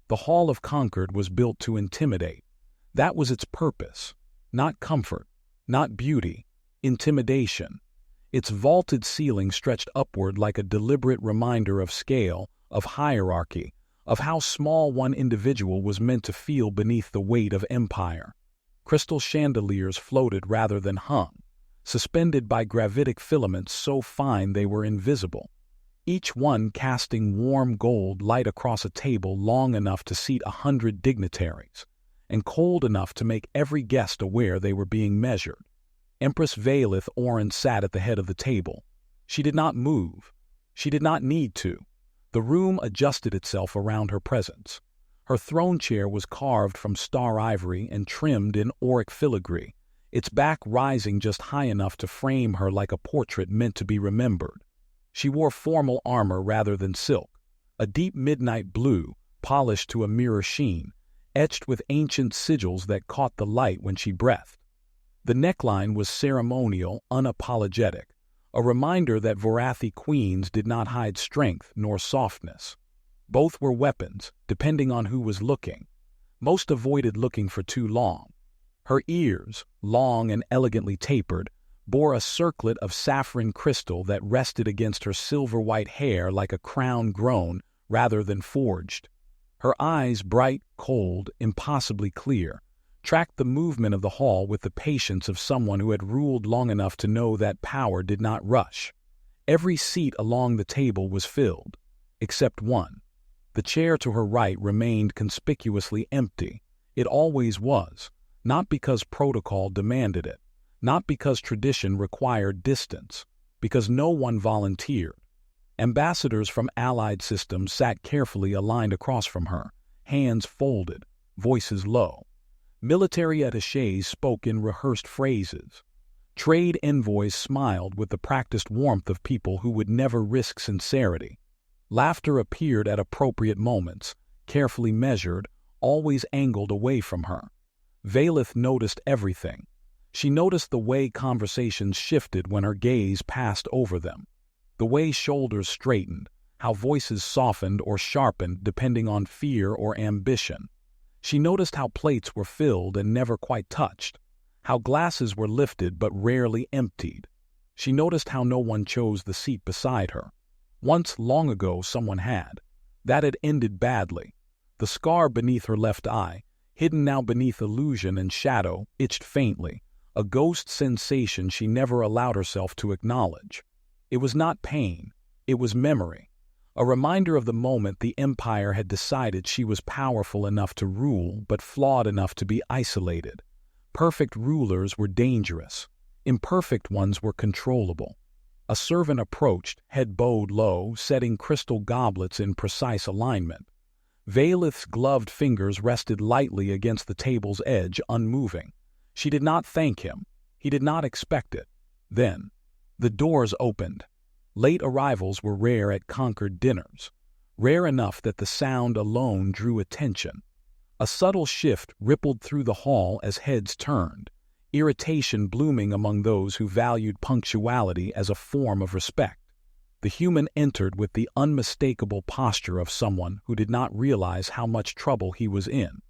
The Hall of Concord was built to intimidate. That was its purpose. Not comfort, not beauty, intimidation. Its vaulted ceiling stretched upward like a deliberate reminder of scale, of hierarchy, of how small one individual was meant to feel beneath the weight of empire. Crystal chandeliers floated rather than hung, suspended by gravitic filaments so fine they were invisible, each one casting warm gold light across a table long enough to seat 100 dignitaries, and cold enough to make every guest aware they were being measured. Empress Vaelith Auren sat at the head of the table. She did not move. She did not need to. The room adjusted itself around her presence. Her throne chair was carved from star ivory and trimmed in auric filigree, its back rising just high enough to frame her like a portrait meant to be remembered. She wore formal armor rather than silk, a deep midnight blue, polished to a mirror sheen, etched with ancient sigils that caught the light when she breathed. The neckline was ceremonial, unapologetic, a reminder that Vorathi queens did not hide strength nor softness. Both were weapons, depending on who was looking. Most avoided looking for too long. Her ears, long and elegantly tapered, bore a circlet of saffron crystal that rested against her silver-white hair like a crown grown rather than forged. Her eyes, bright, cold, impossibly clear, tracked the movement of the hall with the patience of someone who had ruled long enough to know that power did not rush. Every seat along the table was filled, except one. The chair to her right remained conspicuously empty. It always was, not because protocol demanded it, not because tradition required distance, because no one volunteered. Ambassadors from allied systems sat carefully aligned across from her, hands folded, voices low. Military attachés spoke in rehearsed phrases. Trade envoys smiled with the practiced warmth of people who would never risk sincerity. Laughter appeared at appropriate moments, carefully measured, always angled away from her. Vaelith noticed everything. She noticed the way conversations shifted when her gaze passed over them, the way shoulders straightened, how voices softened or sharpened depending on fear or ambition. She noticed how plates were filled and never quite touched, how glasses were lifted but rarely emptied. She noticed how no one chose the seat beside her. Once, long ago, someone had. That had ended badly. The scar beneath her left eye, hidden now beneath illusion and shadow, itched faintly, a ghost sensation she never allowed herself to acknowledge. It was not pain, it was memory, a reminder of the moment the Empire had decided she was powerful enough to rule but flawed enough to be isolated. Perfect rulers were dangerous. Imperfect ones were controllable. A servant approached, head bowed low, setting crystal goblets in precise alignment. Vaelith's gloved fingers rested lightly against the table's edge, unmoving. She did not thank him. He did not expect it. Then, the doors opened. Late arrivals were rare at Concord dinners, rare enough that the sound alone drew attention. A subtle shift rippled through the hall as heads turned, irritation blooming among those who valued punctuality as a form of respect. The human entered with the unmistakable posture of someone who did not realize how much trouble he was in.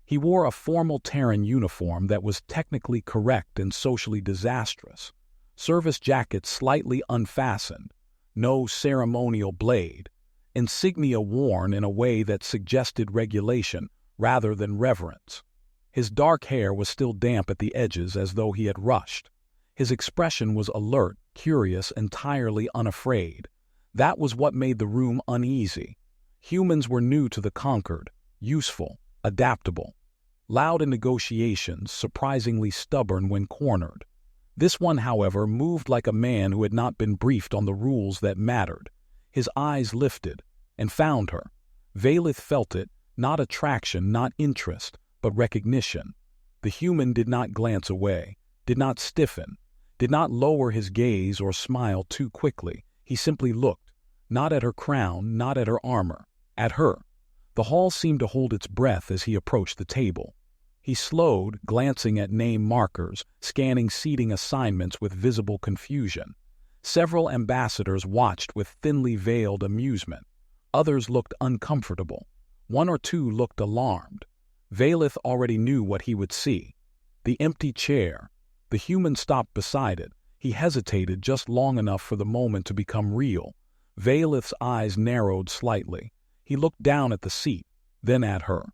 He wore a formal Terran uniform that was technically correct and socially disastrous. Service jacket slightly unfastened, no ceremonial blade, insignia worn in a way that suggested regulation rather than reverence. His dark hair was still damp at the edges as though he had rushed. His expression was alert, curious, entirely unafraid. That was what made the room uneasy. Humans were new to the conquered, useful, adaptable. Loud in negotiations, surprisingly stubborn when cornered. This one, however, moved like a man who had not been briefed on the rules that mattered. His eyes lifted, and found her. Vaelith felt it, not attraction, not interest, but recognition. The human did not glance away, did not stiffen, did not lower his gaze or smile too quickly. He simply looked, not at her crown, not at her armor, at her. The hall seemed to hold its breath as he approached the table. He slowed, glancing at name markers, scanning seating assignments with visible confusion. Several ambassadors watched with thinly veiled amusement. Others looked uncomfortable. One or two looked alarmed. Vaelith already knew what he would see. The empty chair. The human stopped beside it. He hesitated just long enough for the moment to become real. Vaelith's eyes narrowed slightly. He looked down at the seat, then at her.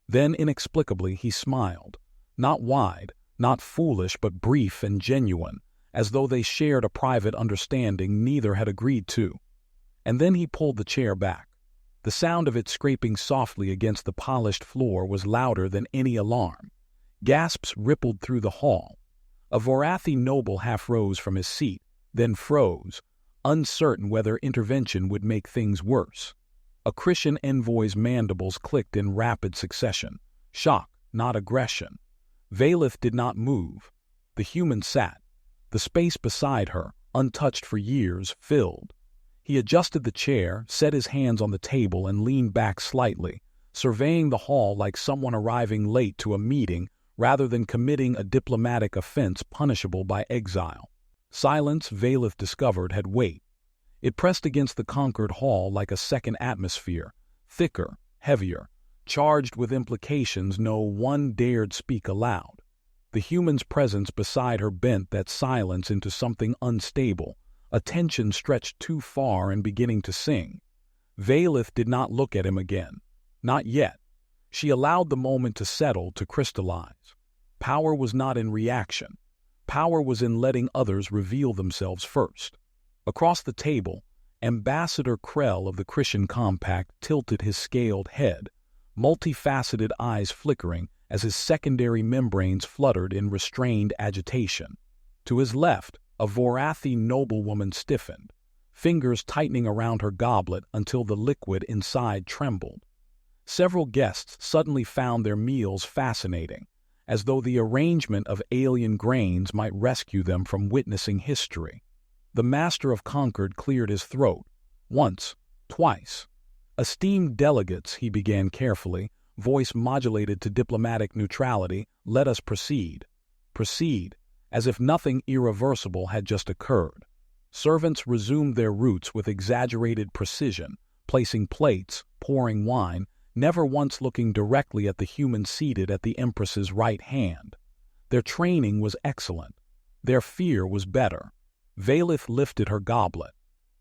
Then, inexplicably, he smiled. Not wide, not foolish, but brief and genuine, as though they shared a private understanding neither had agreed to. And then he pulled the chair back. The sound of it scraping softly against the polished floor was louder than any alarm. Gasps rippled through the hall. A Vaelith noble half rose from his seat, then froze, uncertain whether intervention would make things worse. A Christian envoy's mandibles clicked in rapid succession. Shock, not aggression. Vaelith did not move. The human sat. The space beside her, untouched for years, filled. He adjusted the chair, set his hands on the table, and leaned back slightly, surveying the hall like someone arriving late to a meeting rather than committing a diplomatic offense punishable by exile. Silence, Vaelith discovered, had weight. It pressed against the conquered hall like a second atmosphere, thicker, heavier, charged with implications no one dared speak aloud. The human's presence beside her bent that silence into something unstable, a tension stretched too far and beginning to sing. Vaelith did not look at him again. Not yet. She allowed the moment to settle, to crystallize. Power was not in reaction. Power was in letting others reveal themselves first. Across the table, Ambassador Krell of the Christian Compact tilted his scaled head, multifaceted eyes flickering as his secondary membranes fluttered in restrained agitation. To his left, a Vaelith noblewoman stiffened, fingers tightening around her goblet until the liquid inside trembled. Several guests suddenly found their meals fascinating, as though the arrangement of alien grains might rescue them from witnessing history. The Master of Concord cleared his throat. Once, twice. "Esteemed delegates," he began carefully, voice modulated to diplomatic neutrality, "let us proceed." Proceed, as if nothing irreversible had just occurred. Servants resumed their routes with exaggerated precision, placing plates, pouring wine, never once looking directly at the human seated at the Empress's right hand. Their training was excellent. Their fear was better. Vaelith lifted her goblet.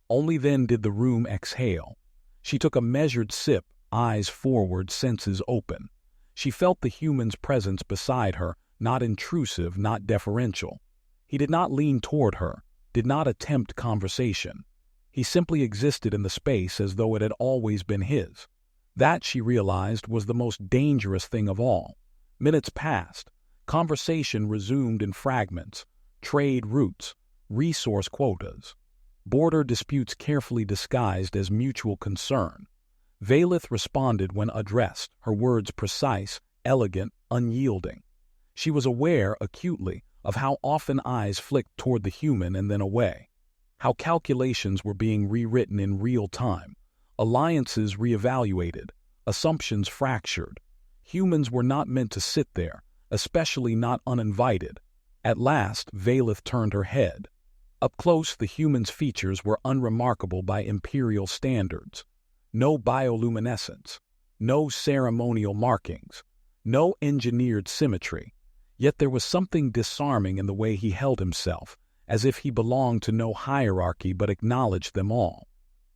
Only then did the room exhale. She took a measured sip, eyes forward, senses open. She felt the human's presence beside her, not intrusive, not deferential. He did not lean toward her, did not attempt conversation. He simply existed in the space as though it had always been his. That, she realized, was the most dangerous thing of all. Minutes passed. Conversation resumed in fragments. Trade routes, resource quotas, border disputes carefully disguised as mutual concern. Vaelith responded when addressed, her words precise, elegant, unyielding. She was aware, acutely, of how often eyes flicked toward the human and then away, how calculations were being rewritten in real time, alliances reevaluated, assumptions fractured. Humans were not meant to sit there, especially not uninvited. At last, Vaelith turned her head. Up close, the human's features were unremarkable by imperial standards. No bioluminescence, no ceremonial markings, no engineered symmetry. Yet there was something disarming in the way he held himself, as if he belonged to no hierarchy but acknowledged them all.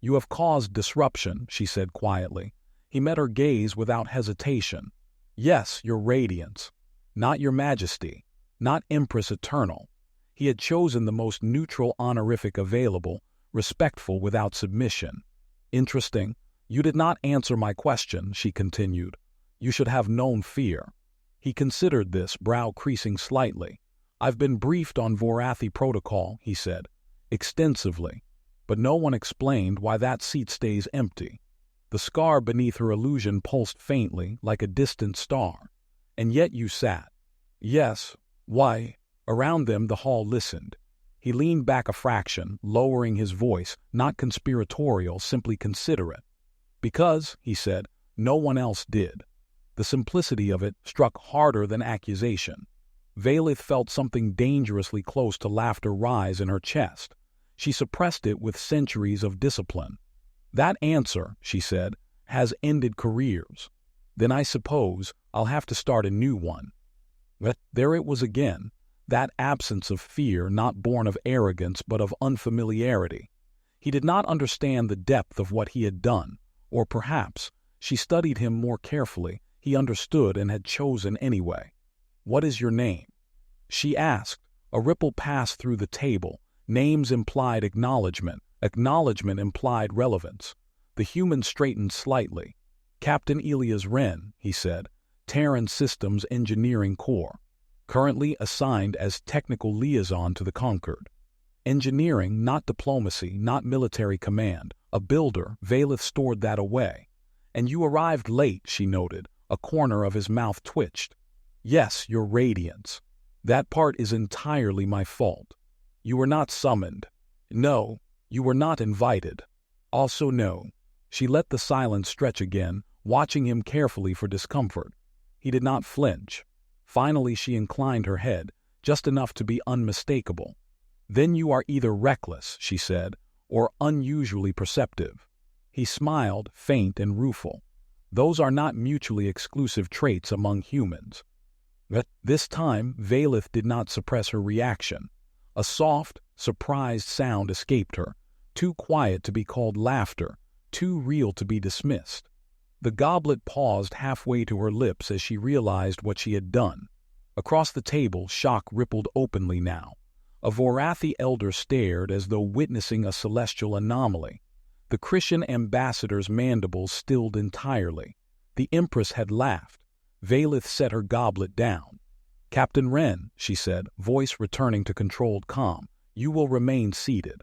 "You have caused disruption," she said quietly. He met her gaze without hesitation. "Yes, your radiance. Not your majesty. Not Empress Eternal." He had chosen the most neutral honorific available, respectful without submission. "Interesting. You did not answer my question," she continued. "You should have known fear." He considered this, brow creasing slightly. "I've been briefed on Vaelith protocol," he said, "extensively. But no one explained why that seat stays empty." The scar beneath her illusion pulsed faintly, like a distant star. "And yet you sat." "Yes. Why?" Around them the hall listened. He leaned back a fraction, lowering his voice, not conspiratorial, simply considerate. "Because," he said, "no one else did." The simplicity of it struck harder than accusation. Vaelith felt something dangerously close to laughter rise in her chest. She suppressed it with centuries of discipline. "That answer," she said, has ended careers. Then I suppose I'll have to start a new one. But there it was again, that absence of fear not born of arrogance but of unfamiliarity. He did not understand the depth of what he had done, or perhaps, she studied him more carefully, he understood and had chosen anyway. "What is your name?" she asked. A ripple passed through the table. Names implied acknowledgement. Acknowledgement implied relevance. The human straightened slightly. "Captain Elias Wren," he said, "Terran Systems Engineering Corps. Currently assigned as technical liaison to the Conquered. Engineering, not diplomacy, not military command. A builder." Vaelith stored that away. "And you arrived late," she noted. A corner of his mouth twitched. "Yes, your radiance. That part is entirely my fault. You were not summoned. No, you were not invited. Also no." She let the silence stretch again, watching him carefully for discomfort. He did not flinch. Finally she inclined her head, just enough to be unmistakable. "Then you are either reckless," she said, "or unusually perceptive." He smiled, faint and rueful. "Those are not mutually exclusive traits among humans." But this time Vaelith did not suppress her reaction. A soft, surprised sound escaped her, too quiet to be called laughter, too real to be dismissed. The goblet paused halfway to her lips as she realized what she had done. Across the table, shock rippled openly now. A Vorathi elder stared as though witnessing a celestial anomaly. The Christian ambassador's mandibles stilled entirely. The Empress had laughed. Vaelith set her goblet down. "Captain Wren," she said, voice returning to controlled calm, "you will remain seated."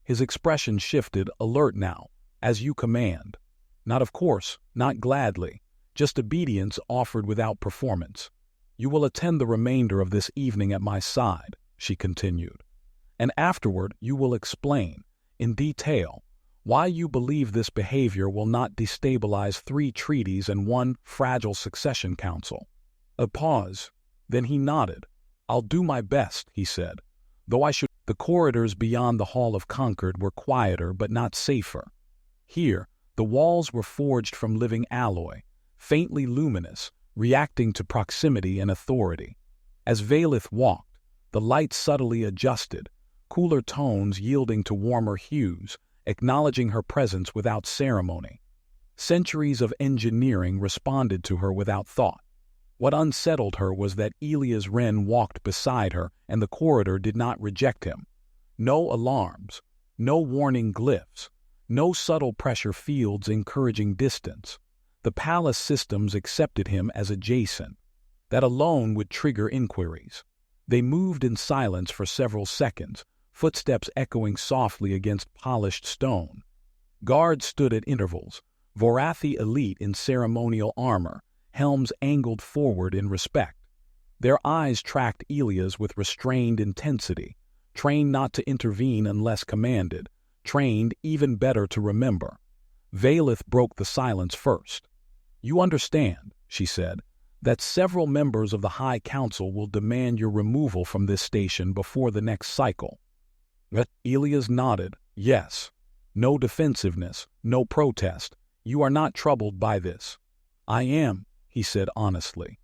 His expression shifted, alert now. "As you command." "Not of course, not gladly. Just obedience offered without performance. You will attend the remainder of this evening at my side," she continued. "And afterward you will explain, in detail, why you believe this behavior will not destabilize 3 treaties and 1 fragile succession council." A pause. Then he nodded. "I'll do my best," he said, "though I should—" The corridors beyond the Hall of Conquered were quieter but not safer. Here, the walls were forged from living alloy, faintly luminous, reacting to proximity and authority. As Vaelith walked, the light subtly adjusted, cooler tones yielding to warmer hues, acknowledging her presence without ceremony. Centuries of engineering responded to her without thought. What unsettled her was that Elias Wren walked beside her and the corridor did not reject him. No alarms, no warning glyphs, no subtle pressure fields encouraging distance. The palace systems accepted him as adjacent. That alone would trigger inquiries. They moved in silence for several seconds, footsteps echoing softly against polished stone. Guards stood at intervals, Vorathi elite in ceremonial armor, helms angled forward in respect. Their eyes tracked Elias with restrained intensity, trained not to intervene unless commanded, trained even better to remember. Vaelith broke the silence first. "You understand," she said, "that several members of the High Council will demand your removal from this station before the next cycle." Elias nodded. "Yes. No defensiveness, no protest. You are not troubled by this." "I am," he said honestly.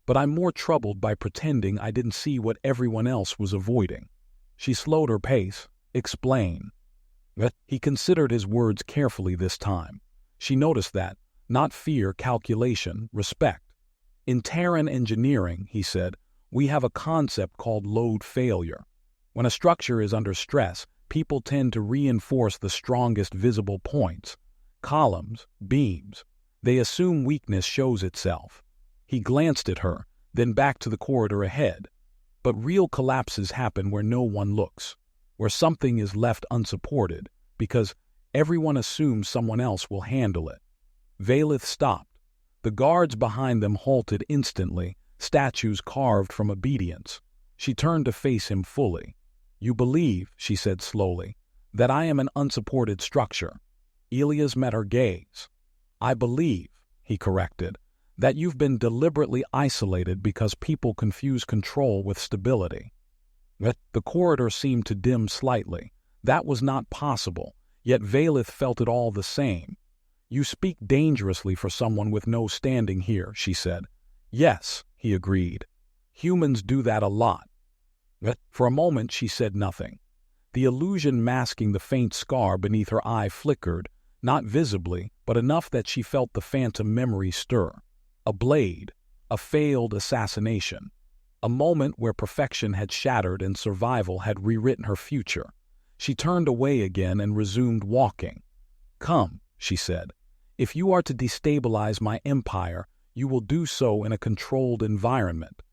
"But I'm more troubled by pretending I didn't see what everyone else was avoiding." She slowed her pace. "Explain." He considered his words carefully this time. She noticed that, not fear, calculation, respect. "In Terran engineering," he said, "we have a concept called load failure. When a structure is under stress, people tend to reinforce the strongest visible points. Columns, beams. They assume weakness shows itself." He glanced at her, then back to the corridor ahead. "But real collapses happen where no one looks, where something is left unsupported, because everyone assumes someone else will handle it." Vaelith stopped. The guards behind them halted instantly, statues carved from obedience. She turned to face him fully. "You believe," she said slowly, "that I am an unsupported structure." Elias met her gaze. "I believe," he corrected, "that you've been deliberately isolated because people confuse control with stability." The corridor seemed to dim slightly. That was not possible, yet Vaelith felt it all the same. You speak dangerously for someone with no standing here, she said. Yes, he agreed. Humans do that a lot. For a moment she said nothing. The illusion masking the faint scar beneath her eye flickered, not visibly, but enough that she felt the phantom memory stir. A blade, a failed assassination, a moment where perfection had shattered and survival had rewritten her future. She turned away again and resumed walking. Come, she said. If you are to destabilize my empire, you will do so in a controlled environment.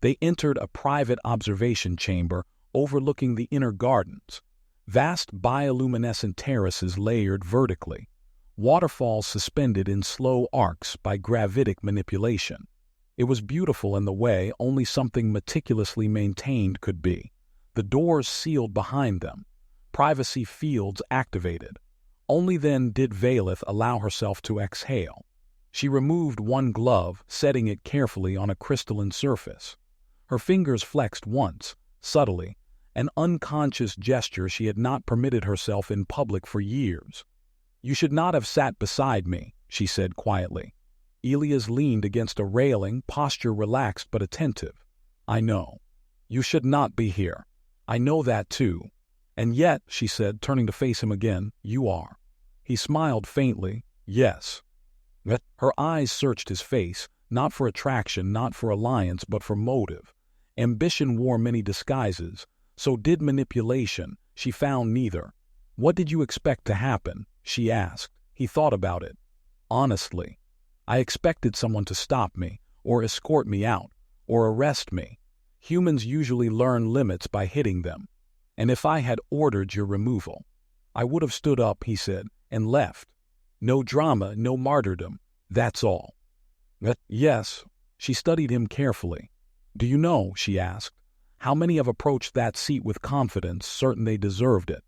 They entered a private observation chamber overlooking the inner gardens. Vast bioluminescent terraces layered vertically, waterfalls suspended in slow arcs by gravitic manipulation. It was beautiful in the way only something meticulously maintained could be. The doors sealed behind them, privacy fields activated. Only then did Vaelith allow herself to exhale. She removed one glove, setting it carefully on a crystalline surface. Her fingers flexed once, subtly, an unconscious gesture she had not permitted herself in public for years. You should not have sat beside me, she said quietly. Elias leaned against a railing, posture relaxed but attentive. I know. You should not be here. I know that too. And yet, she said, turning to face him again, you are. He smiled faintly. Yes. Her eyes searched his face, not for attraction, not for alliance, but for motive. Ambition wore many disguises. So did manipulation. She found neither. What did you expect to happen? She asked. He thought about it. Honestly, I expected someone to stop me, or escort me out, or arrest me. Humans usually learn limits by hitting them. And if I had ordered your removal, I would have stood up, he said, and left. No drama, no martyrdom. That's all. Yes. She studied him carefully. Do you know, she asked, how many have approached that seat with confidence, certain they deserved it?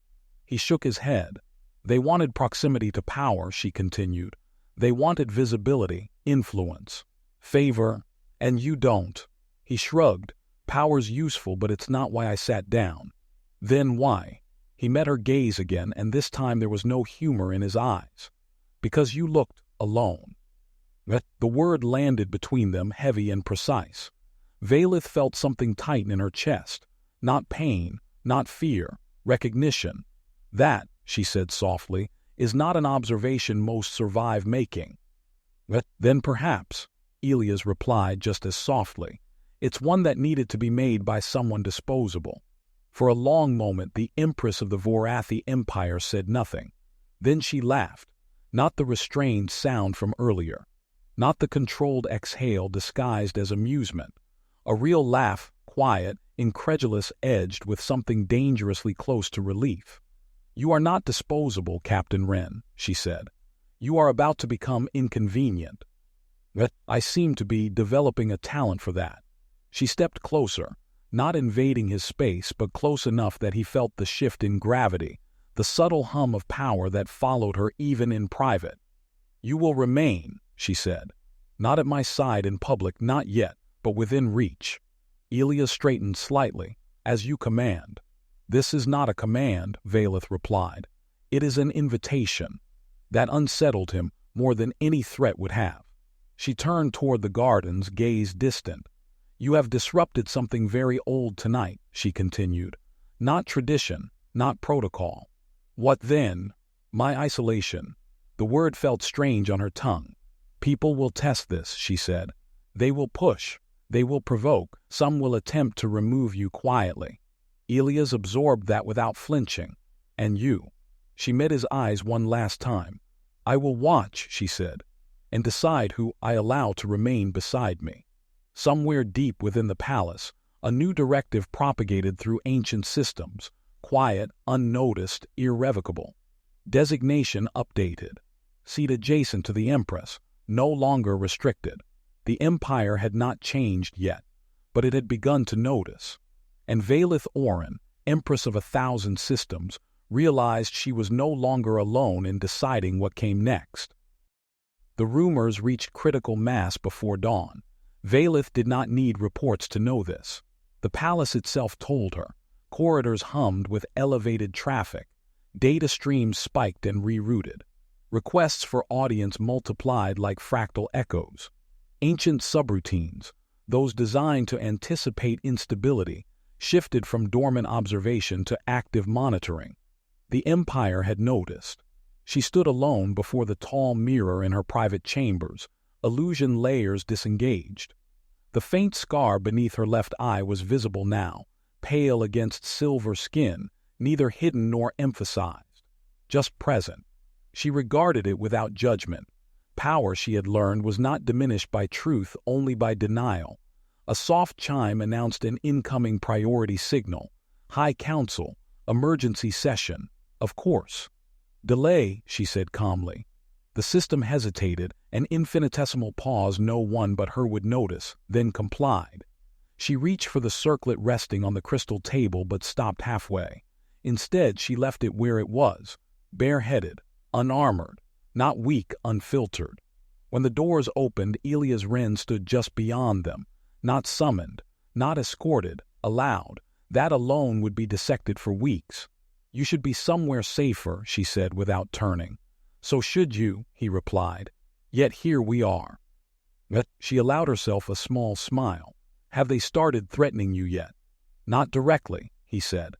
He shook his head. They wanted proximity to power, she continued. They wanted visibility, influence, favor, and you don't. He shrugged. Power's useful, but it's not why I sat down. Then why? He met her gaze again, and this time there was no humor in his eyes. Because you looked alone. The word landed between them, heavy and precise. Vaelith felt something tighten in her chest. Not pain, not fear, recognition. That, she said softly, is not an observation most survive making. Then perhaps, Elias replied just as softly, it's one that needed to be made by someone disposable. For a long moment the Empress of the Vaelith Empire said nothing. Then she laughed, not the restrained sound from earlier, not the controlled exhale disguised as amusement. A real laugh, quiet, incredulous, edged with something dangerously close to relief. You are not disposable, Captain Wren, she said. You are about to become inconvenient. I seem to be developing a talent for that. She stepped closer, not invading his space, but close enough that he felt the shift in gravity, the subtle hum of power that followed her even in private. You will remain, she said. Not at my side in public, not yet, but within reach. Elias straightened slightly. As you command. This is not a command, Vaelith replied. It is an invitation. That unsettled him more than any threat would have. She turned toward the gardens, gaze distant. You have disrupted something very old tonight, she continued. Not tradition, not protocol. What then? My isolation. The word felt strange on her tongue. People will test this, she said. They will push. They will provoke. Some will attempt to remove you quietly. Elias absorbed that without flinching. And you. She met his eyes one last time. I will watch, she said, and decide who I allow to remain beside me. Somewhere deep within the palace, a new directive propagated through ancient systems, quiet, unnoticed, irrevocable. Designation updated. Seat adjacent to the Empress, no longer restricted. The Empire had not changed yet, but it had begun to notice. And Vaelith Auren, Empress of 1,000 systems, realized she was no longer alone in deciding what came next. The rumors reached critical mass before dawn. Vaelith did not need reports to know this. The palace itself told her. Corridors hummed with elevated traffic. Data streams spiked and rerouted. Requests for audience multiplied like fractal echoes. Ancient subroutines, those designed to anticipate instability, shifted from dormant observation to active monitoring. The Empire had noticed. She stood alone before the tall mirror in her private chambers, illusion layers disengaged. The faint scar beneath her left eye was visible now, pale against silver skin, neither hidden nor emphasized, just present. She regarded it without judgment. Power, she had learned, was not diminished by truth, only by denial. A soft chime announced an incoming priority signal. High Council, emergency session, of course. Delay, she said calmly. The system hesitated, an infinitesimal pause no one but her would notice, then complied. She reached for the circlet resting on the crystal table but stopped halfway. Instead, she left it where it was, bareheaded, unarmored, not weak, unfiltered. When the doors opened, Elias Wren stood just beyond them, not summoned, not escorted, allowed. That alone would be dissected for weeks. You should be somewhere safer, she said without turning. So should you, he replied. Yet here we are. She allowed herself a small smile. Have they started threatening you yet? Not directly, he said.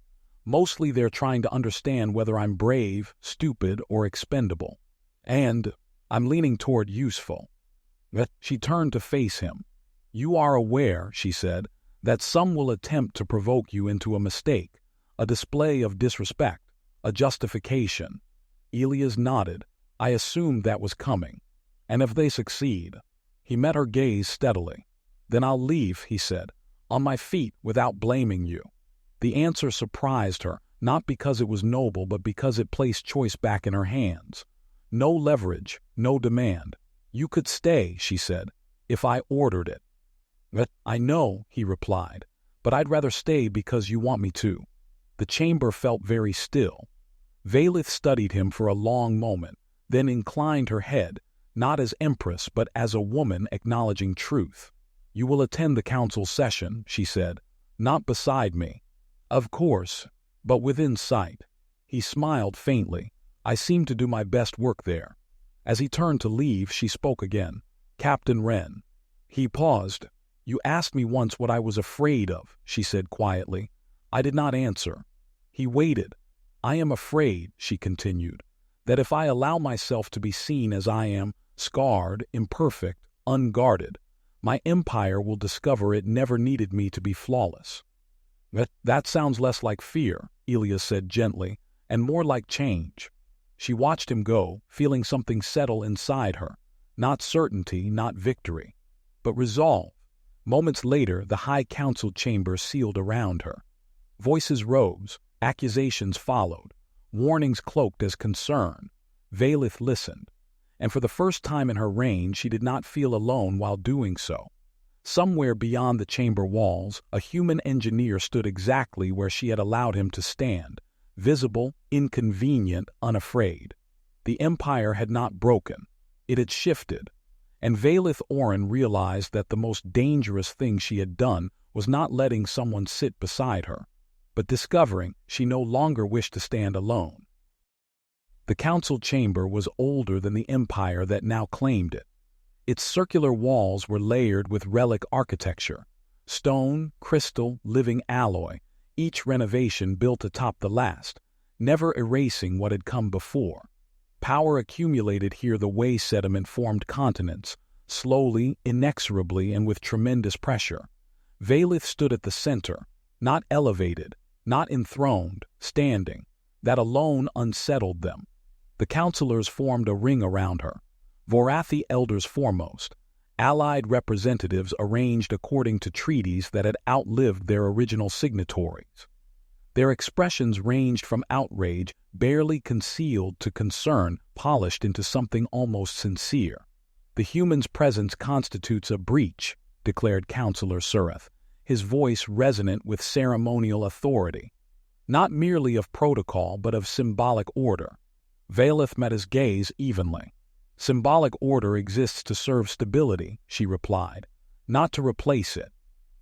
Mostly they're trying to understand whether I'm brave, stupid, or expendable. And I'm leaning toward useful. She turned to face him. You are aware, she said, that some will attempt to provoke you into a mistake, a display of disrespect, a justification. Elias nodded. I assumed that was coming. And if they succeed? He met her gaze steadily. Then I'll leave, he said, on my feet without blaming you. The answer surprised her, not because it was noble, but because it placed choice back in her hands. No leverage, no demand. You could stay, she said, if I ordered it. I know, he replied, but I'd rather stay because you want me to. The chamber felt very still. Vaelith studied him for a long moment, then inclined her head, not as Empress but as a woman acknowledging truth. You will attend the council session, she said, not beside me. Of course, but within sight. He smiled faintly. I seem to do my best work there. As he turned to leave, she spoke again. Captain Wren. He paused. You asked me once what I was afraid of, she said quietly. I did not answer. He waited. I am afraid, she continued, that if I allow myself to be seen as I am, scarred, imperfect, unguarded, my empire will discover it never needed me to be flawless. That sounds less like fear, Elias said gently, and more like change. She watched him go, feeling something settle inside her. Not certainty, not victory, but resolve. Moments later, the High Council chamber sealed around her. Voices rose, accusations followed, warnings cloaked as concern. Vaelith listened, and for the first time in her reign she did not feel alone while doing so. Somewhere beyond the chamber walls, a human engineer stood exactly where she had allowed him to stand, visible, inconvenient, unafraid. The Empire had not broken. It had shifted. And Vaelith Auren realized that the most dangerous thing she had done was not letting someone sit beside her, but discovering she no longer wished to stand alone. The council chamber was older than the empire that now claimed it. Its circular walls were layered with relic architecture, stone, crystal, living alloy, each renovation built atop the last, never erasing what had come before. Power accumulated here the way sediment formed continents, slowly, inexorably, and with tremendous pressure. Vaelith stood at the center, not elevated, not enthroned, standing. That alone unsettled them. The counselors formed a ring around her, Vorathi elders foremost, allied representatives arranged according to treaties that had outlived their original signatories. Their expressions ranged from outrage, barely concealed, to concern, polished into something almost sincere. The human's presence constitutes a breach, declared Counselor Sureth, his voice resonant with ceremonial authority. Not merely of protocol, but of symbolic order. Vaelith met his gaze evenly. Symbolic order exists to serve stability, she replied, not to replace it.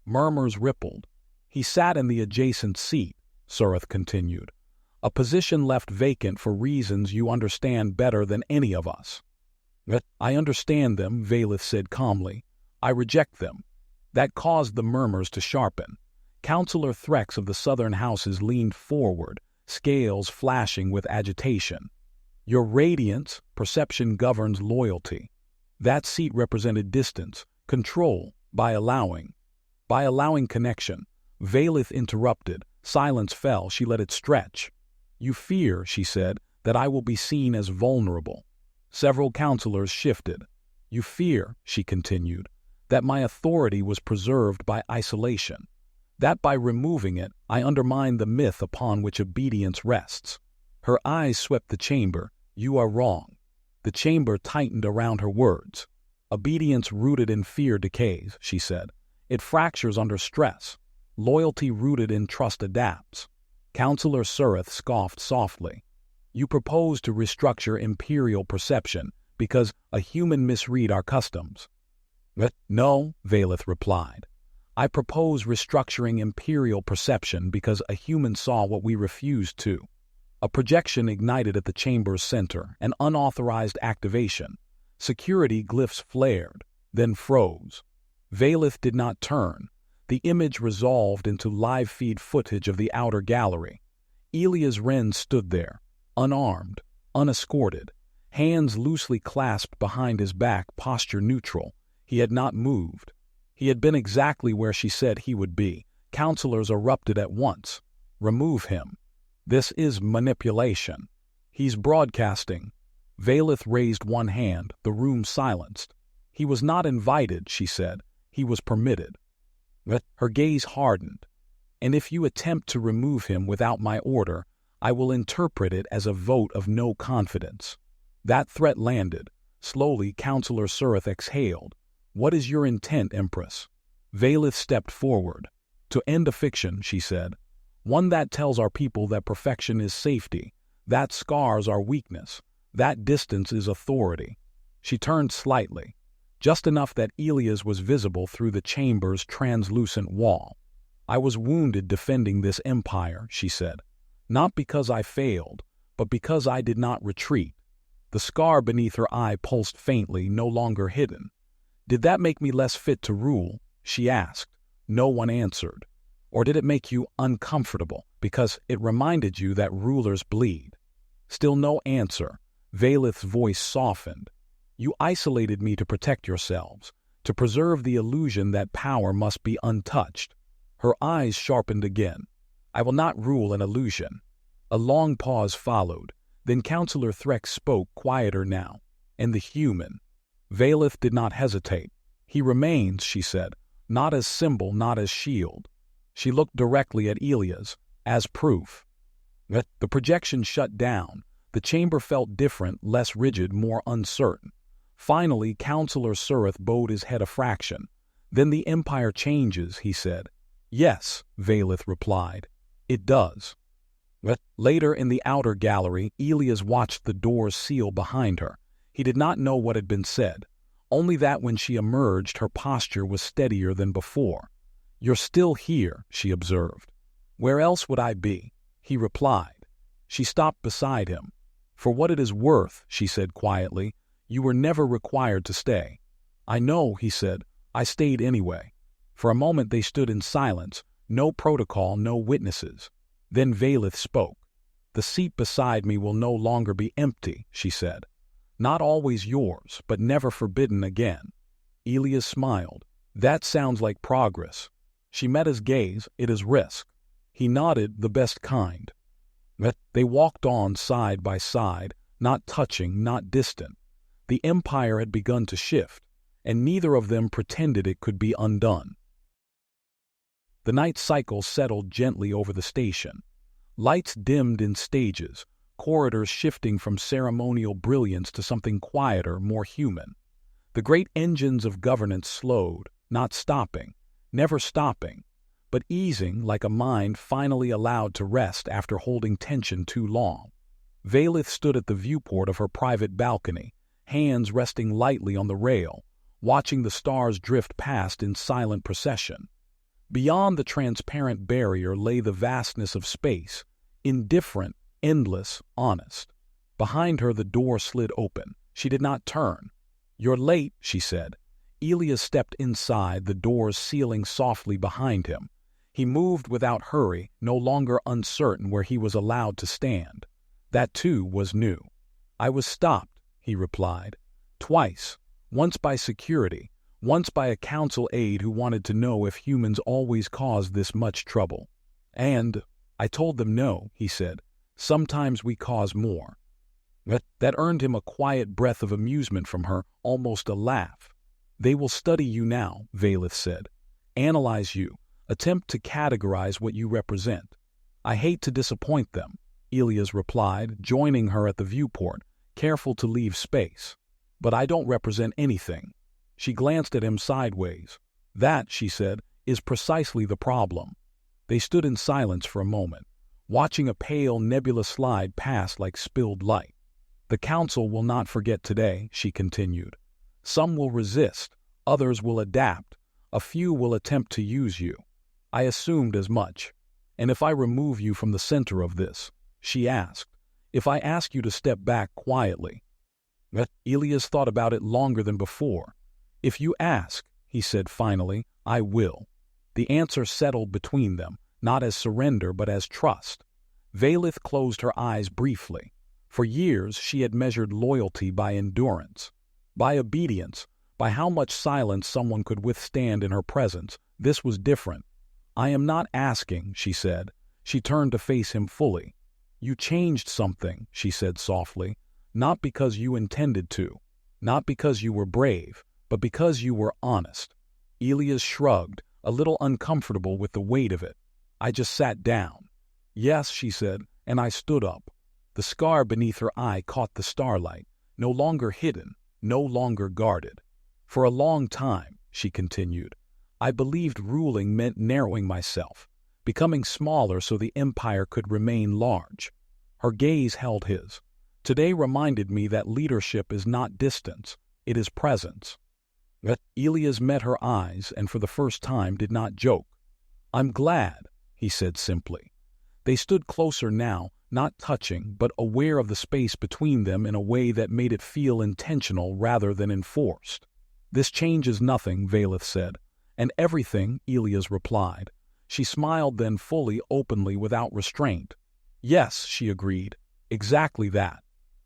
Murmurs rippled. He sat in the adjacent seat, Sureth continued. A position left vacant for reasons you understand better than any of us. I understand them, Vaelith said calmly. I reject them. That caused the murmurs to sharpen. Councillor Threx of the southern houses leaned forward, scales flashing with agitation. Your radiance, perception governs loyalty. That seat represented distance, control, by allowing connection. Vaelith interrupted. Silence fell. She let it stretch. You fear, she said, that I will be seen as vulnerable. Several councillors shifted. You fear, she continued, that my authority was preserved by isolation, that by removing it I undermine the myth upon which obedience rests. Her eyes swept the chamber. You are wrong. The chamber tightened around her words. Obedience rooted in fear decays, she said. It fractures under stress. Loyalty rooted in trust adapts. Councillor Surith scoffed softly. You propose to restructure imperial perception because a human misread our customs. No, Vaelith replied. I propose restructuring imperial perception because a human saw what we refused to. A projection ignited at the chamber's center, an unauthorized activation. Security glyphs flared, then froze. Vaelith did not turn. The image resolved into live feed footage of the outer gallery. Elias Wren stood there, unarmed, unescorted, hands loosely clasped behind his back, posture neutral. He had not moved. He had been exactly where she said he would be. Councillors erupted at once. Remove him. This is manipulation. He's broadcasting. Vaelith raised one hand. The room silenced. He was not invited, she said. He was permitted. Her gaze hardened. And if you attempt to remove him without my order, I will interpret it as a vote of no confidence. That threat landed. Slowly, Councillor Surith exhaled. What is your intent, Empress? Vaelith stepped forward. To end a fiction, she said. One that tells our people that perfection is safety, that scars are weakness, that distance is authority. She turned slightly, just enough that Elias was visible through the chamber's translucent wall. I was wounded defending this empire, she said. Not because I failed, but because I did not retreat. The scar beneath her eye pulsed faintly, no longer hidden. Did that make me less fit to rule? She asked. No one answered. Or did it make you uncomfortable because it reminded you that rulers bleed? Still no answer. Vaelith's voice softened. You isolated me to protect yourselves, to preserve the illusion that power must be untouched. Her eyes sharpened again. I will not rule an illusion. A long pause followed. Then Councillor Threx spoke, quieter now. And the human. Vaelith did not hesitate. He remains, she said, not as symbol, not as shield. She looked directly at Elias, as proof. The projection shut down. The chamber felt different, less rigid, more uncertain. Finally, Councillor Surith bowed his head a fraction. Then the empire changes, he said. Yes, Vaelith replied. It does. Later in the outer gallery, Elias watched the doors seal behind her. He did not know what had been said, only that when she emerged, her posture was steadier than before. You're still here, she observed. Where else would I be? He replied. She stopped beside him. For what it is worth, she said quietly, you were never required to stay. I know, he said. I stayed anyway. For a moment they stood in silence, no protocol, no witnesses. Then Vaelith spoke. The seat beside me will no longer be empty, she said. Not always yours, but never forbidden again. Elias smiled. That sounds like progress. She met his gaze. It is risk. He nodded, the best kind. They walked on side by side, not touching, not distant. The empire had begun to shift, and neither of them pretended it could be undone. The night cycle settled gently over the station. Lights dimmed in stages, corridors shifting from ceremonial brilliance to something quieter, more human. The great engines of governance slowed, not stopping, never stopping, but easing like a mind finally allowed to rest after holding tension too long. Vaelith stood at the viewport of her private balcony, hands resting lightly on the rail, watching the stars drift past in silent procession. Beyond the transparent barrier lay the vastness of space, indifferent, endless, honest. Behind her the door slid open. She did not turn. "You're late," she said. Elias stepped inside, the doors sealing softly behind him. He moved without hurry, no longer uncertain where he was allowed to stand. That, too, was new. "I was stopped," he replied. "Twice. Once by security, once by a council aide who wanted to know if humans always caused this much trouble. And I told them no," he said. "Sometimes we cause more." That earned him a quiet breath of amusement from her, almost a laugh. "They will study you now," Vaelith said. "Analyze you, attempt to categorize what you represent." "I hate to disappoint them," Elias replied, joining her at the viewport, careful to leave space. "But I don't represent anything." She glanced at him sideways. "That," she said, "is precisely the problem." They stood in silence for a moment, watching a pale nebula slide past like spilled light. "The council will not forget today," she continued. "Some will resist, others will adapt, a few will attempt to use you. I assumed as much. And if I remove you from the center of this," she asked, "if I ask you to step back quietly?" Elias thought about it longer than before. "If you ask," he said finally, "I will." The answer settled between them, not as surrender but as trust. Vaelith closed her eyes briefly. For years she had measured loyalty by endurance, by obedience, by how much silence someone could withstand in her presence. This was different. "I am not asking," she said. She turned to face him fully. "You changed something," she said softly, "not because you intended to, not because you were brave, but because you were honest." Elias shrugged, a little uncomfortable with the weight of it. "I just sat down." "Yes," she said, "and I stood up." The scar beneath her eye caught the starlight, no longer hidden, no longer guarded. "For a long time," she continued, "I believed ruling meant narrowing myself, becoming smaller so the empire could remain large." Her gaze held his. "Today reminded me that leadership is not distance, it is presence." Elias met her eyes and for the first time did not joke. "I'm glad," he said simply. They stood closer now, not touching, but aware of the space between them in a way that made it feel intentional rather than enforced. "This changes nothing," Vaelith said. "And everything," Elias replied. She smiled then fully, openly, without restraint. "Yes," she agreed, "exactly that."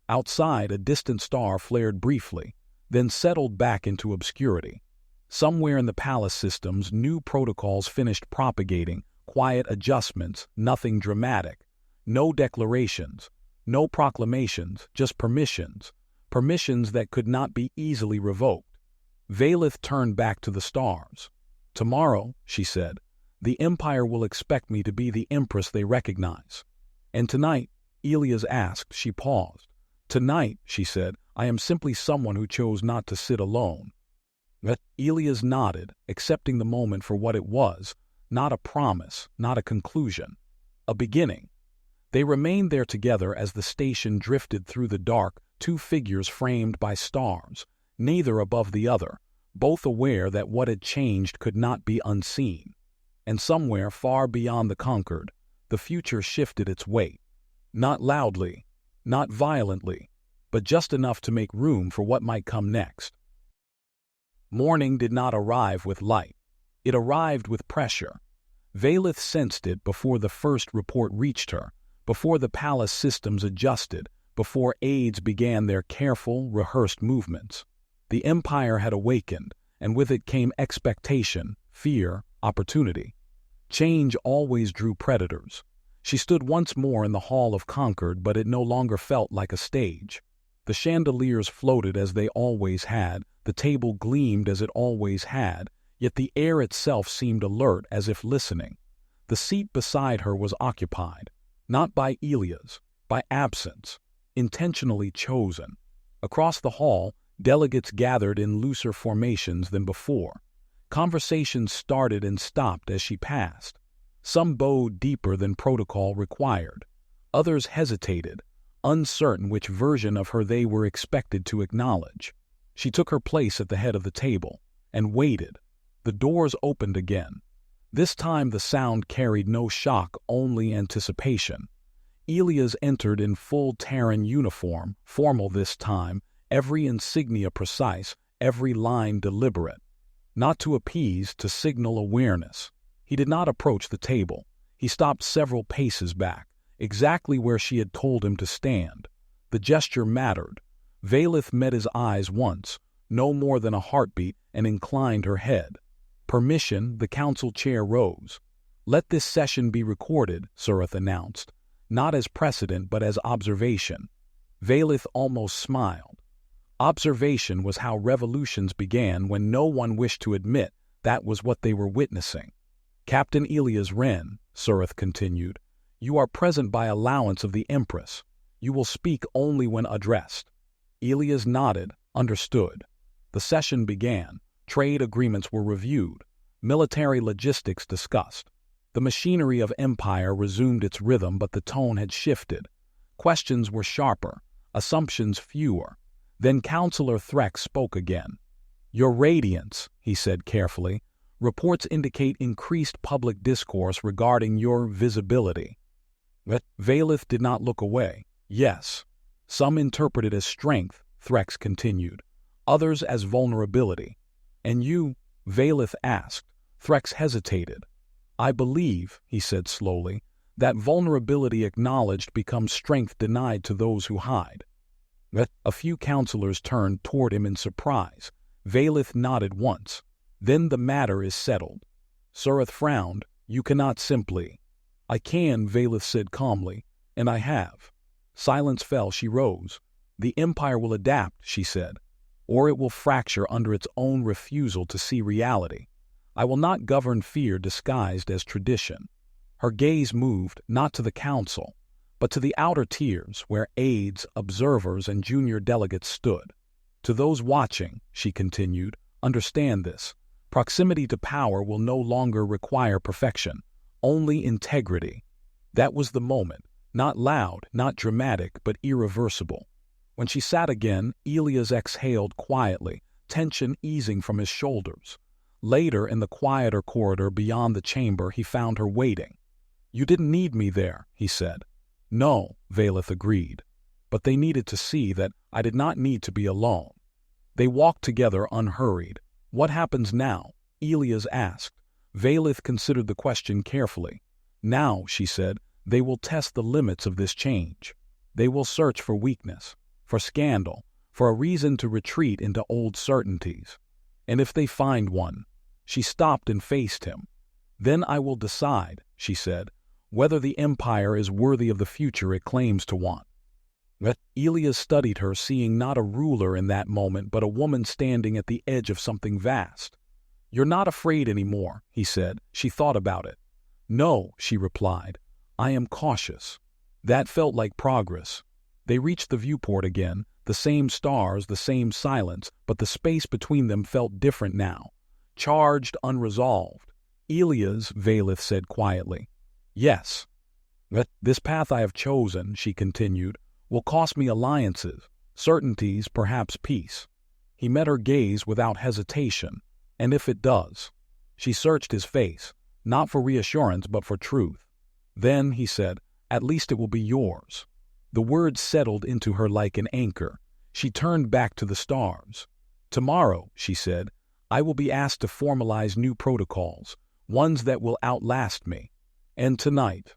Outside, a distant star flared briefly, then settled back into obscurity. Somewhere in the palace systems, new protocols finished propagating, quiet adjustments, nothing dramatic. No declarations, no proclamations, just permissions. Permissions that could not be easily revoked. Vaelith turned back to the stars. "Tomorrow," she said, "the Empire will expect me to be the Empress they recognize." "And tonight," Elias asked. She paused. "Tonight," she said, "I am simply someone who chose not to sit alone." Elias nodded, accepting the moment for what it was, not a promise, not a conclusion. A beginning. They remained there together as the station drifted through the dark, two figures framed by stars, neither above the other, both aware that what had changed could not be unseen. And somewhere far beyond the conquered, the future shifted its weight. Not loudly, not violently, but just enough to make room for what might come next. Morning did not arrive with light. It arrived with pressure. Vaelith sensed it before the first report reached her, before the palace systems adjusted, before aides began their careful, rehearsed movements. The Empire had awakened, and with it came expectation, fear, opportunity. Change always drew predators. She stood once more in the Hall of Concord, but it no longer felt like a stage. The chandeliers floated as they always had, the table gleamed as it always had, yet the air itself seemed alert as if listening. The seat beside her was occupied, not by Elias, by absence, intentionally chosen. Across the hall, delegates gathered in looser formations than before. Conversations started and stopped as she passed. Some bowed deeper than protocol required. Others hesitated, uncertain which version of her they were expected to acknowledge. She took her place at the head of the table and waited. The doors opened again. This time the sound carried no shock, only anticipation. Elias entered in full Terran uniform, formal this time, every insignia precise, every line deliberate. Not to appease, to signal awareness. He did not approach the table. He stopped several paces back, exactly where she had told him to stand. The gesture mattered. Vaelith met his eyes once, no more than a heartbeat, and inclined her head. Permission, the council chair rose. "Let this session be recorded," Surith announced, not as precedent but as observation. Vaelith almost smiled. Observation was how revolutions began when no one wished to admit that was what they were witnessing. "Captain Elias Wren," Surith continued, "you are present by allowance of the Empress. You will speak only when addressed." Elias nodded, understood. The session began. Trade agreements were reviewed. Military logistics discussed. The machinery of empire resumed its rhythm, but the tone had shifted. Questions were sharper, assumptions fewer. Then Counselor Threx spoke again. "Your Radiance," he said carefully, "reports indicate increased public discourse regarding your visibility." Vaelith did not look away. "Yes. Some interpret it as strength," Threx continued. "Others as vulnerability." "And you?" Vaelith asked. Threx hesitated. "I believe," he said slowly, "that vulnerability acknowledged becomes strength denied to those who hide." A few counselors turned toward him in surprise. Vaelith nodded once. "Then the matter is settled." Surith frowned. "You cannot simply—" "I can," Vaelith said calmly, "and I have." Silence fell. She rose. "The Empire will adapt," she said, "or it will fracture under its own refusal to see reality. I will not govern fear disguised as tradition." Her gaze moved, not to the council, but to the outer tiers where aides, observers, and junior delegates stood. "To those watching," she continued, "understand this. Proximity to power will no longer require perfection, only integrity." That was the moment, not loud, not dramatic, but irreversible. When she sat again, Elias exhaled quietly, tension easing from his shoulders. Later, in the quieter corridor beyond the chamber, he found her waiting. "You didn't need me there," he said. "No," Vaelith agreed. "But they needed to see that I did not need to be alone." They walked together unhurried. "What happens now?" Elias asked. Vaelith considered the question carefully. "Now," she said, "they will test the limits of this change. They will search for weakness, for scandal, for a reason to retreat into old certainties. And if they find one—" She stopped and faced him. "Then I will decide," she said, "whether the Empire is worthy of the future it claims to want." Elias studied her, seeing not a ruler in that moment, but a woman standing at the edge of something vast. "You're not afraid anymore," he said. She thought about it. "No," she replied. "I am cautious." That felt like progress. They reached the viewport again, the same stars, the same silence, but the space between them felt different now. Charged, unresolved. "Elias," Vaelith said quietly. "Yes." "This path I have chosen," she continued, "will cost me alliances, certainties, perhaps peace." He met her gaze without hesitation. "And if it does?" She searched his face, not for reassurance but for truth. "Then," he said, "at least it will be yours." The words settled into her like an anchor. She turned back to the stars. "Tomorrow," she said, "I will be asked to formalize new protocols, ones that will outlast me. And tonight—"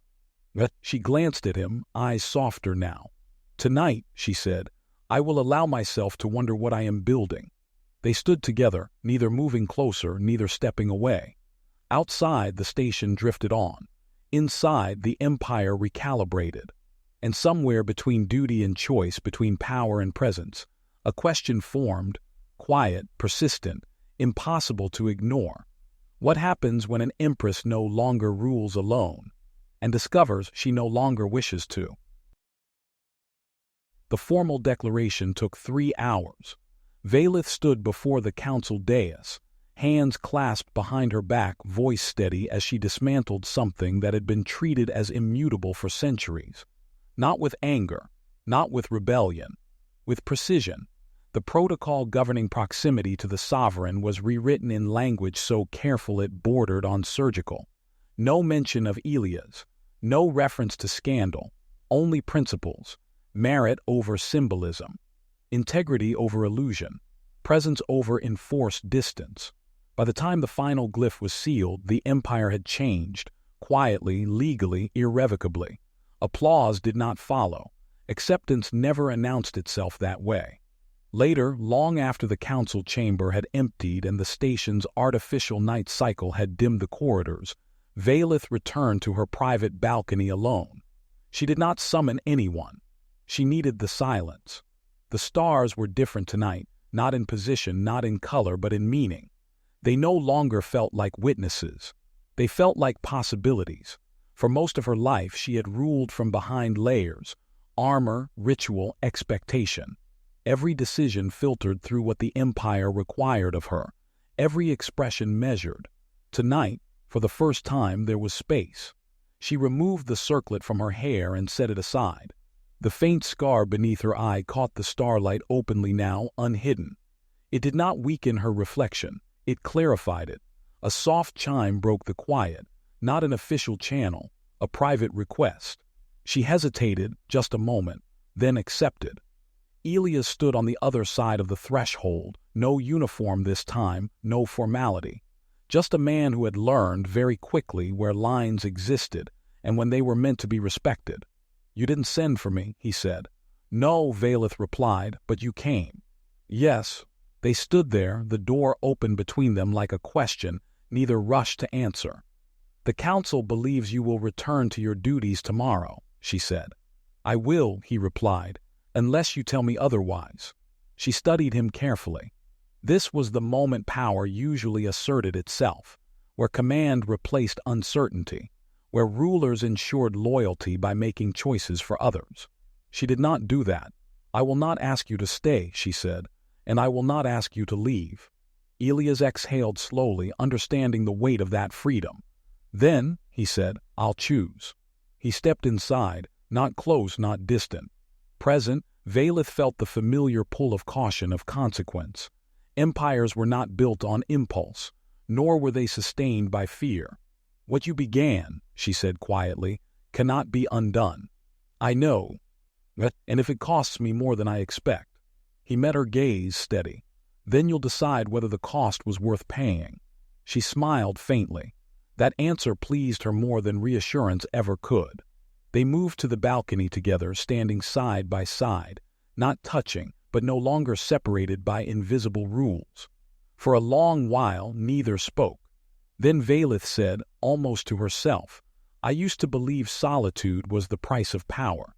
She glanced at him, eyes softer now. "Tonight," she said, "I will allow myself to wonder what I am building." They stood together, neither moving closer, neither stepping away. Outside, the station drifted on. Inside, the Empire recalibrated. And somewhere between duty and choice, between power and presence, a question formed, quiet, persistent, impossible to ignore. What happens when an empress no longer rules alone, and discovers she no longer wishes to? The formal declaration took 3 hours. Vaelith stood before the council dais, hands clasped behind her back, voice steady as she dismantled something that had been treated as immutable for centuries. Not with anger, not with rebellion, with precision. The protocol governing proximity to the sovereign was rewritten in language so careful it bordered on surgical. No mention of Elias, no reference to scandal, Only principles, merit over symbolism, integrity over illusion, presence over enforced distance. By the time the final glyph was sealed, the empire had changed, quietly, legally, irrevocably. Applause did not follow. Acceptance never announced itself that way. Later, long after the council chamber had emptied and the station's artificial night cycle had dimmed the corridors, Vaelith returned to her private balcony alone. She did not summon anyone. She needed the silence. The stars were different tonight, not in position, not in color, but in meaning. They no longer felt like witnesses. They felt like possibilities. For most of her life, she had ruled from behind layers, armor, ritual, expectation. Every decision filtered through what the empire required of her, every expression measured. Tonight, for the first time, there was space. She removed the circlet from her hair and set it aside. The faint scar beneath her eye caught the starlight openly now, unhidden. It did not weaken her reflection. It clarified it. A soft chime broke the quiet, not an official channel, a private request. She hesitated just a moment, then accepted. Elias stood on the other side of the threshold, no uniform this time, no formality. Just a man who had learned very quickly where lines existed and when they were meant to be respected. "You didn't send for me," he said. "No," Vaelith replied, "but you came." "Yes." They stood there, the door open between them like a question, neither rushed to answer. "The council believes you will return to your duties tomorrow," she said. "I will," he replied, "unless you tell me otherwise." She studied him carefully. This was the moment power usually asserted itself, where command replaced uncertainty, where rulers ensured loyalty by making choices for others. She did not do that. "I will not ask you to stay," she said, "and I will not ask you to leave." Elias exhaled slowly, understanding the weight of that freedom. "Then," he said, "I'll choose." He stepped inside, not close, not distant. Present, Vaelith felt the familiar pull of caution, of consequence. Empires were not built on impulse, nor were they sustained by fear. "What you began," she said quietly, "cannot be undone. I know, and if it costs me more than I expect." He met her gaze, steady. "Then you'll decide whether the cost was worth paying." She smiled faintly. That answer pleased her more than reassurance ever could. They moved to the balcony together, standing side by side, not touching, but no longer separated by invisible rules. For a long while, neither spoke. Then Vaelith said, almost to herself, "I used to believe solitude was the price of power."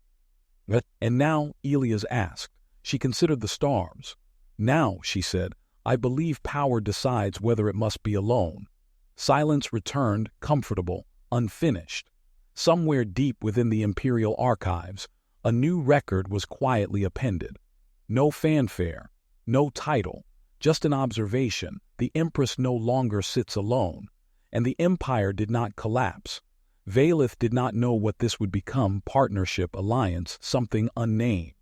"And now?" Elias asked. She considered the stars. "Now," she said, "I believe power decides whether it must be alone." Silence returned, comfortable, unfinished. Somewhere deep within the imperial archives, a new record was quietly appended. No fanfare, no title, just an observation. The Empress no longer sits alone, and the empire did not collapse. Vaelith did not know what this would become, partnership, alliance, something unnamed.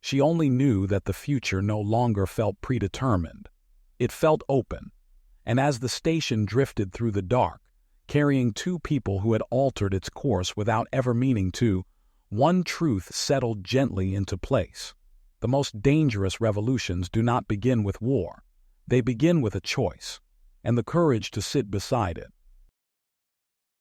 She only knew that the future no longer felt predetermined. It felt open. And as the station drifted through the dark, carrying two people who had altered its course without ever meaning to, one truth settled gently into place. The most dangerous revolutions do not begin with war. They begin with a choice, and the courage to sit beside it.